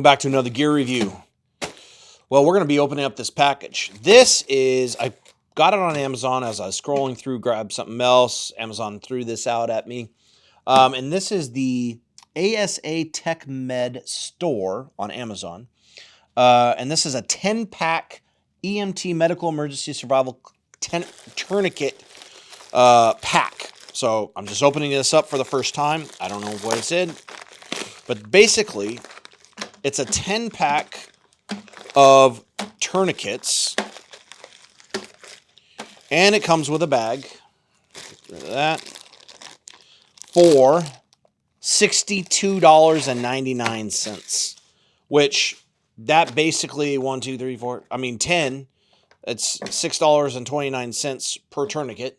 back to another gear review. Well, we're going to be opening up this package. I got it on Amazon as I was scrolling through, grabbed something else. Amazon threw this out at me. And this is the Asa Techmed store on Amazon. And this is a 10-pack EMT Medical Emergency Survival Tourniquet pack. So I'm just opening this up for the first time. I don't know what it's in. But basically, it's a 10-pack of tourniquets. And it comes with a bag. Get rid of that. For $62.99. Which, that basically, 1, 2, 3, 4, 10, it's $6.29 per tourniquet.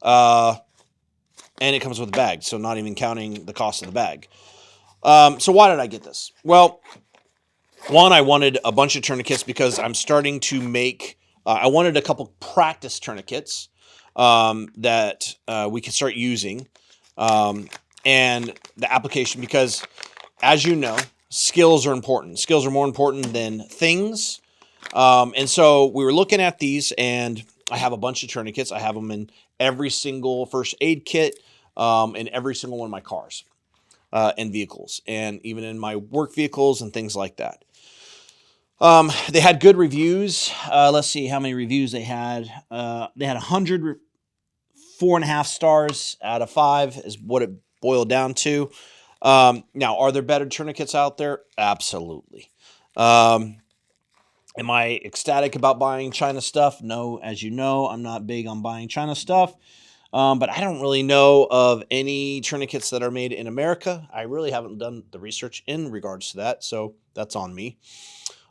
And it comes with a bag, so not even counting the cost of the bag. So why did I get this? Well, one, I wanted a bunch of tourniquets because I'm starting to make, I wanted a couple practice tourniquets that we can start using. And the application, because as you know, skills are important. Skills are more important than things. And so we were looking at these, and I have a bunch of tourniquets. I have them in every single first aid kit, in every single one of my cars and vehicles, and even in my work vehicles and things like that. They had good reviews. Let's see how many reviews they had. They had 100, 4.5 stars out of 5 is what it boiled down to. Now, are there better tourniquets out there? Absolutely. Am I ecstatic about buying China stuff? No, as you know, I'm not big on buying China stuff. But I don't really know of any tourniquets that are made in America. I really haven't done the research in regards to that, so that's on me.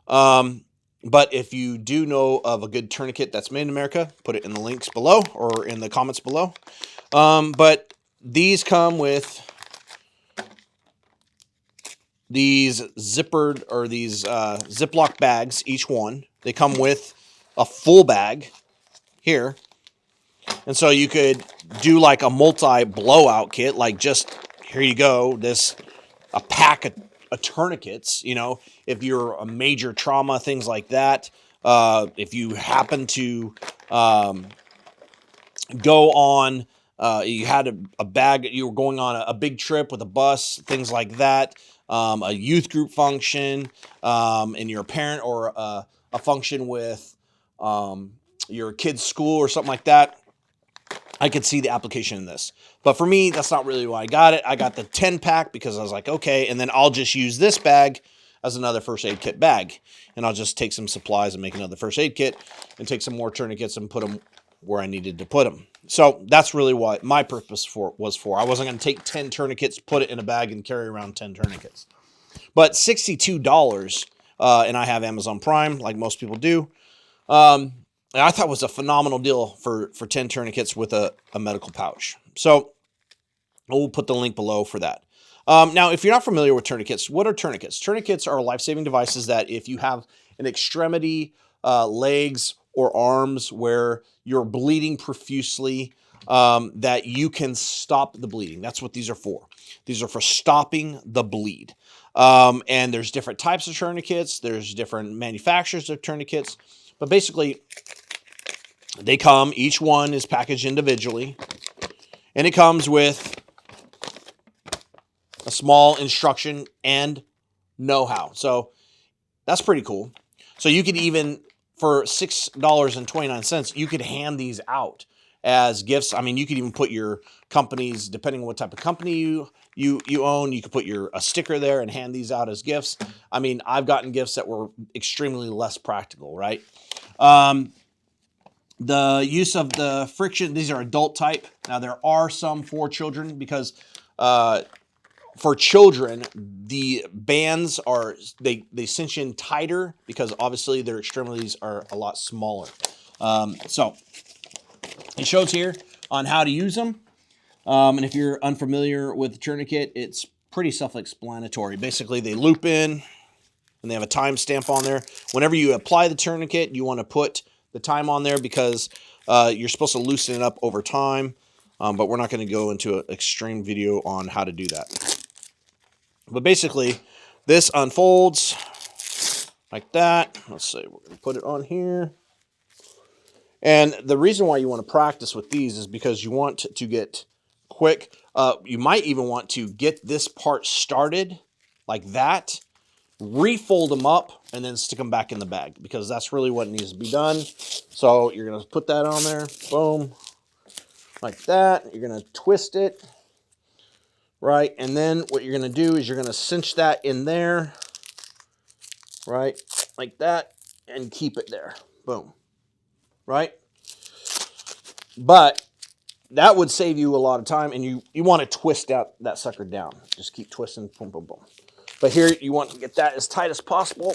But if you do know of a good tourniquet that's made in America, put it in the links below or in the comments below. But these come with these zippered or these Ziploc bags, each one. They come with a full bag here. And so you could do like a multi-blowout kit, like just, here you go, a pack of tourniquets, you know, if you're a major trauma, things like that. If you happen to go on, you had a bag, you were going on a big trip with a bus, things like that. A youth group function, and you're a parent, or a function with your kid's school or something like that. I could see the application in this. But for me, that's not really why I got it. I got the 10-pack because I was like, okay, and then I'll just use this bag as another first aid kit bag. And I'll just take some supplies and make another first aid kit and take some more tourniquets and put them where I needed to put them. So that's really what my purpose was for. I wasn't going to take 10 tourniquets, put it in a bag, and carry around 10 tourniquets. But $62, and I have Amazon Prime, like most people do. I thought it was a phenomenal deal for 10 tourniquets with a medical pouch. So we'll put the link below for that. Now, if you're not familiar with tourniquets, what are tourniquets? Tourniquets are life-saving devices that if you have an extremity, legs, or arms where you're bleeding profusely, that you can stop the bleeding. That's what these are for. These are for stopping the bleed. And there's different types of tourniquets. There's different manufacturers of tourniquets. But basically, they come, each one is packaged individually, and it comes with a small instruction and know-how. So that's pretty cool. So you could even, for $6.29, you could hand these out as gifts. I mean, you could even put your companies, depending on what type of company you own, you could put a sticker there and hand these out as gifts. I mean, I've gotten gifts that were extremely less practical, right? The use of the friction, these are adult type. Now, there are some for children because for children, the bands are, they cinch in tighter because obviously their extremities are a lot smaller. So it shows here on how to use them. And if you're unfamiliar with the tourniquet, it's pretty self-explanatory. Basically, they loop in and they have a time stamp on there. Whenever you apply the tourniquet, you want to put the time on there because you're supposed to loosen it up over time. But we're not going to go into an extreme video on how to do that. But basically, this unfolds like that. Let's see, we're going to put it on here. And the reason why you want to practice with these is because you want to get quick. You might even want to get this part started like that, refold them up, and then stick them back in the bag, because that's really what needs to be done. So you're going to put that on there, boom, like that. You're going to twist it, right? And then what you're going to do is you're going to cinch that in there, right? Like that, and keep it there, boom, right? But that would save you a lot of time, and you want to twist that sucker down. Just keep twisting, boom, boom, boom. But here you want to get that as tight as possible,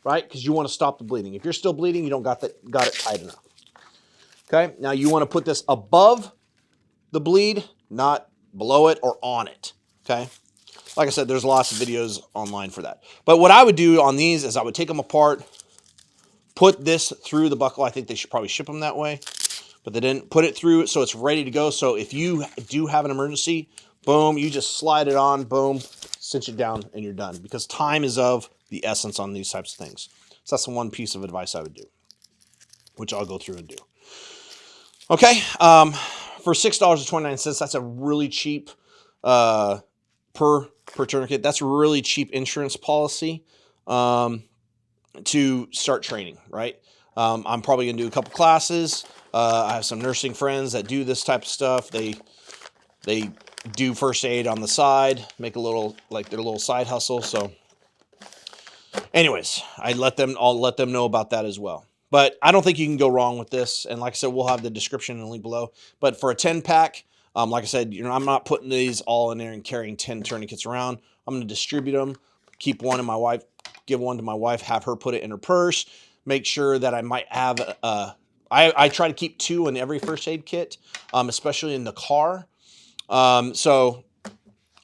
right? Because you want to stop the bleeding. If you're still bleeding, you don't got it tight enough. Okay, now you want to put this above the bleed, not below it or on it. Okay, like I said, there's lots of videos online for that. But what I would do on these is I would take them apart, put this through the buckle. I think they should probably ship them that way, but they didn't. Put it through so it's ready to go. So if you do have an emergency, boom, you just slide it on, boom, cinch it down, and you're done. Because time is of the essence on these types of things. So that's the one piece of advice I would do, which I'll go through and do. Okay, for $6.29, that's a really cheap per tourniquet. That's a really cheap insurance policy to start training, right? I'm probably going to do a couple classes. I have some nursing friends that do this type of stuff. They do first aid on the side, make a little, like their little side hustle. So anyways, I'll let them know about that as well. But I don't think you can go wrong with this. And like I said, we'll have the description and link below. But for a 10-pack, like I said, I'm not putting these all in there and carrying 10 tourniquets around. I'm going to distribute them, keep one in my wife, give one to my wife, have her put it in her purse, make sure that I might have, I try to keep 2 in every first aid kit, especially in the car. So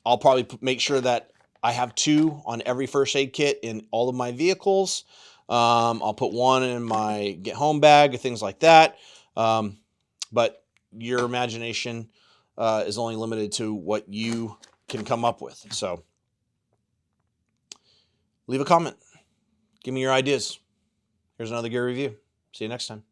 I'll probably make sure that I have 2 on every first aid kit in all of my vehicles. I'll put 1 in my get home bag or things like that. But your imagination is only limited to what you can come up with. So leave a comment. Give me your ideas. Here's another gear review. See you next time.